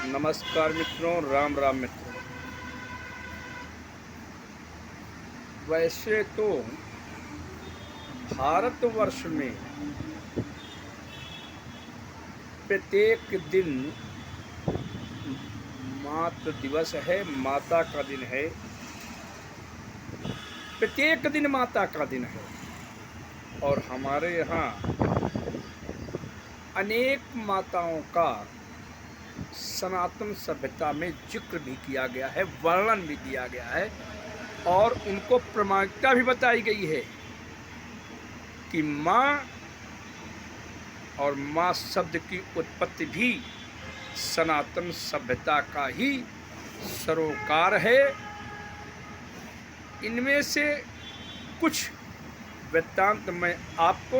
नमस्कार मित्रों, राम राम मित्रों। वैसे तो भारतवर्ष में प्रत्येक दिन मातृ दिवस है, माता का दिन है। प्रत्येक दिन माता का दिन है और हमारे यहाँ अनेक माताओं का सनातन सभ्यता में जिक्र भी किया गया है, वर्णन भी दिया गया है और उनको प्रामाणिकता भी बताई गई है कि माँ और माँ शब्द की उत्पत्ति भी सनातन सभ्यता का ही सरोकार है। इनमें से कुछ वृत्तांत मैं आपको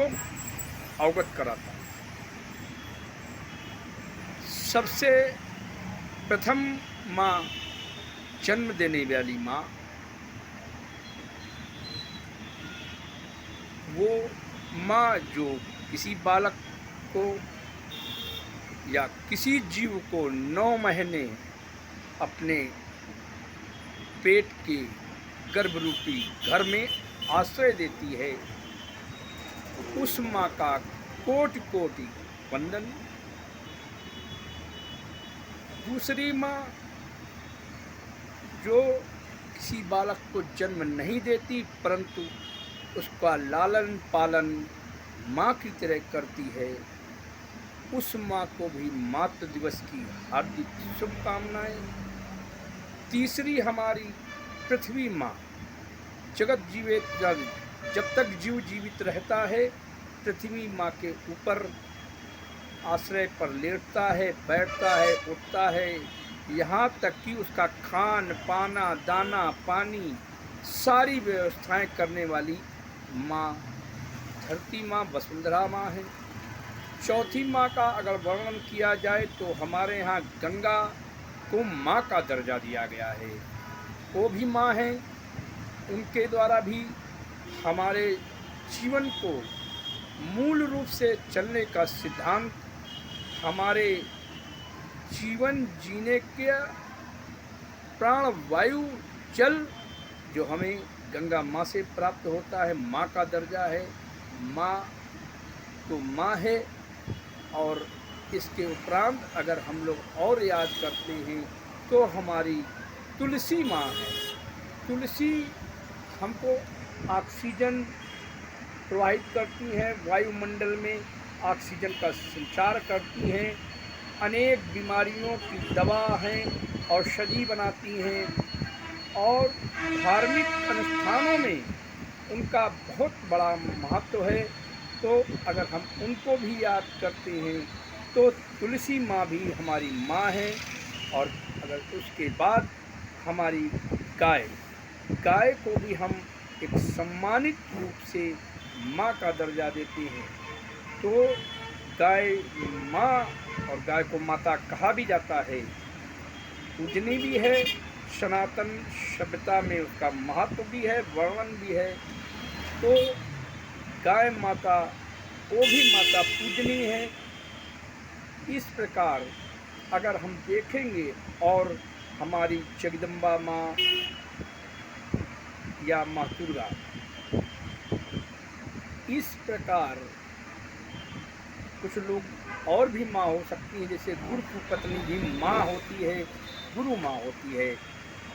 अवगत कराता हूँ। सबसे प्रथम माँ, जन्म देने वाली माँ, वो माँ जो किसी बालक को या किसी जीव को 9 महीने अपने पेट के गर्भरूपी घर में आश्रय देती है, उस माँ का कोटि कोटि वंदन। दूसरी माँ जो किसी बालक को जन्म नहीं देती परंतु उसका लालन पालन माँ की तरह करती है, उस माँ को भी मातृ दिवस की हार्दिक शुभकामनाएं। तीसरी हमारी पृथ्वी माँ, जगत जीवित जब तक जीव जीवित रहता है पृथ्वी माँ के ऊपर आश्रय पर लेटता है, बैठता है, उठता है, यहाँ तक कि उसका खान पाना दाना पानी सारी व्यवस्थाएं करने वाली माँ धरती माँ वसुंधरा माँ है। चौथी माँ का अगर वर्णन किया जाए तो हमारे यहाँ गंगा को माँ का दर्जा दिया गया है, वो भी माँ है। उनके द्वारा भी हमारे जीवन को मूल रूप से चलने का सिद्धांत, हमारे जीवन जीने के प्राण वायु जल जो हमें गंगा माँ से प्राप्त होता है, माँ का दर्जा है। माँ तो माँ है और इसके उपरांत अगर हम लोग और याद करते हैं तो हमारी तुलसी माँ है। तुलसी हमको ऑक्सीजन प्रोवाइड करती हैं, वायुमंडल में ऑक्सीजन का संचार करती हैं, अनेक बीमारियों की दवा हैं, औषधि बनाती हैं और धार्मिक अनुष्ठानों में उनका बहुत बड़ा महत्व है। तो अगर हम उनको भी याद करते हैं तो तुलसी माँ भी हमारी माँ है। और अगर उसके बाद हमारी गाय को भी हम एक सम्मानित रूप से माँ का दर्जा देते हैं। तो गाय माँ और गाय को माता कहा भी जाता है, पूजनीय भी है, सनातन सभ्यता में उसका महत्व भी है, वर्णन भी है। तो गाय माता वो भी माता पूजनीय है। इस प्रकार अगर हम देखेंगे और हमारी जगदम्बा माँ या माँ दुर्गा, इस प्रकार कुछ लोग और भी माँ हो सकती हैं, जैसे गुरु की पत्नी भी माँ होती है, गुरु माँ होती है,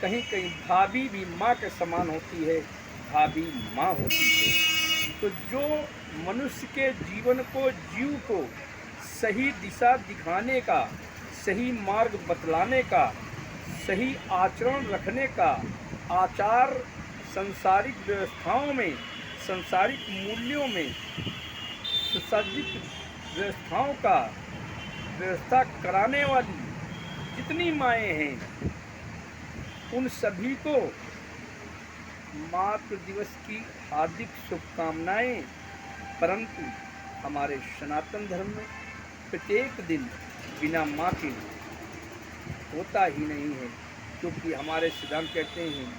कहीं कहीं भाभी भी माँ के समान होती है, भाभी माँ होती है। तो जो मनुष्य के जीवन को, जीव को सही दिशा दिखाने का, सही मार्ग बतलाने का, सही आचरण रखने का, आचार संसारिक व्यवस्थाओं में, संसारिक मूल्यों में सुसज्जित व्यवस्थाओं का व्यवस्था कराने वाली जितनी माएँ हैं उन सभी को मातृ दिवस की हार्दिक शुभकामनाएं। परंतु हमारे सनातन धर्म में प्रत्येक दिन बिना माँ के होता ही नहीं है, क्योंकि हमारे सिद्धांत कहते हैं,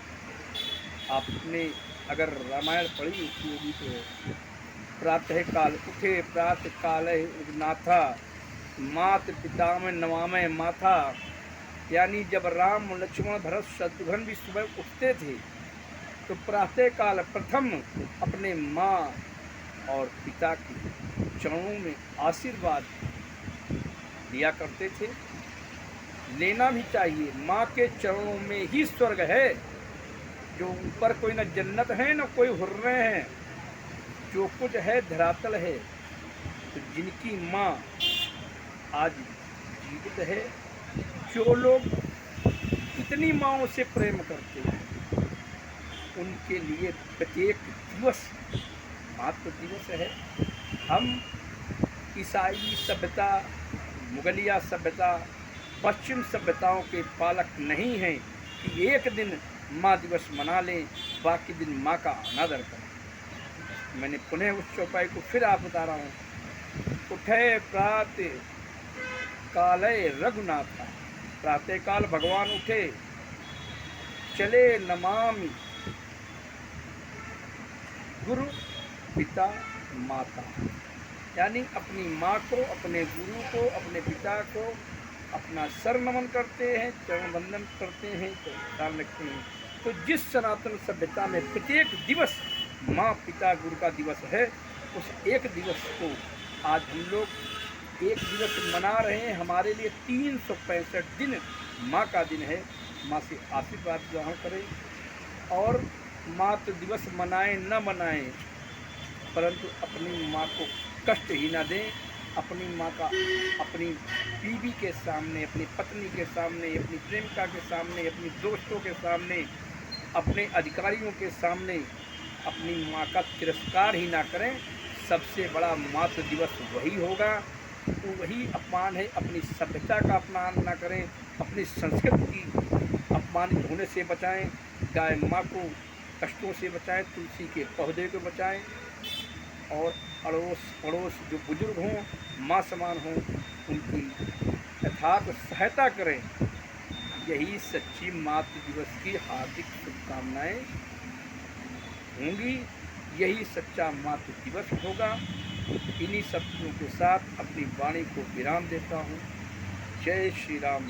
आपने अगर रामायण पढ़ी होगी तो प्रातः काल उठे प्रातः काल उगनाथा, मात पिता में नवामय माथा, यानी जब राम लक्ष्मण भरत शत्रुघ्न भी सुबह उठते थे तो प्रातःकाल प्रथम अपने माँ और पिता के चरणों में आशीर्वाद लिया करते थे। लेना भी चाहिए, माँ के चरणों में ही स्वर्ग है। जो ऊपर कोई न जन्नत है न कोई हुर्रे हैं, जो कुछ है धरातल है। तो जिनकी माँ आज जीवित है, जो लोग इतनी माँओं से प्रेम करते हैं, उनके लिए प्रत्येक दिवस मातृ दिवस है। हम ईसाई सभ्यता, मुगलिया सभ्यता, पश्चिम सभ्यताओं के पालक नहीं हैं कि एक दिन माँ दिवस मना लें, बाकी दिन माँ का अनादर करें। मैंने पुनः उस चौपाई को फिर आप बता रहा हूँ। उठे प्रातः कालय रघुनाथा, प्रातःकाल भगवान उठे, चले नमामि गुरु पिता माता, यानी अपनी माँ को, अपने गुरु को, अपने पिता को अपना सर नमन करते हैं, चरण वंदन करते हैं, तो ध्यान रखते हैं। तो जिस सनातन सभ्यता में प्रत्येक दिवस माँ पिता गुरु का दिवस है, उस एक दिवस को आज हम लोग एक दिवस मना रहे हैं। हमारे लिए 365 दिन माँ का दिन है। माँ से आशीर्वाद ग्रहण करें और मातृ दिवस मनाएं न मनाएं, परंतु अपनी माँ को कष्ट ही न दें। अपनी माँ का अपनी बीवी के सामने, अपनी पत्नी के सामने, अपनी प्रेमिका के सामने, अपनी दोस्तों के सामने, अपने अधिकारियों के सामने अपनी माँ का तिरस्कार ही ना करें। सबसे बड़ा मातृ दिवस वही होगा, तो वही अपमान है। अपनी सभ्यता का अपमान ना करें, अपनी संस्कृति की अपमानित होने से बचाएं। गाय माँ को कष्टों से बचाएं, तुलसी के पौधे को बचाएं और अड़ोस पड़ोस जो बुजुर्ग हों, माँ समान हों, उनकी यथार्थ सहायता करें। यही सच्ची मातृ दिवस की हार्दिक शुभकामनाएं होंगी, यही सच्चा मातृ दिवस होगा। इन्हीं शब्दों के साथ अपनी वाणी को विराम देता हूँ। जय श्री राम।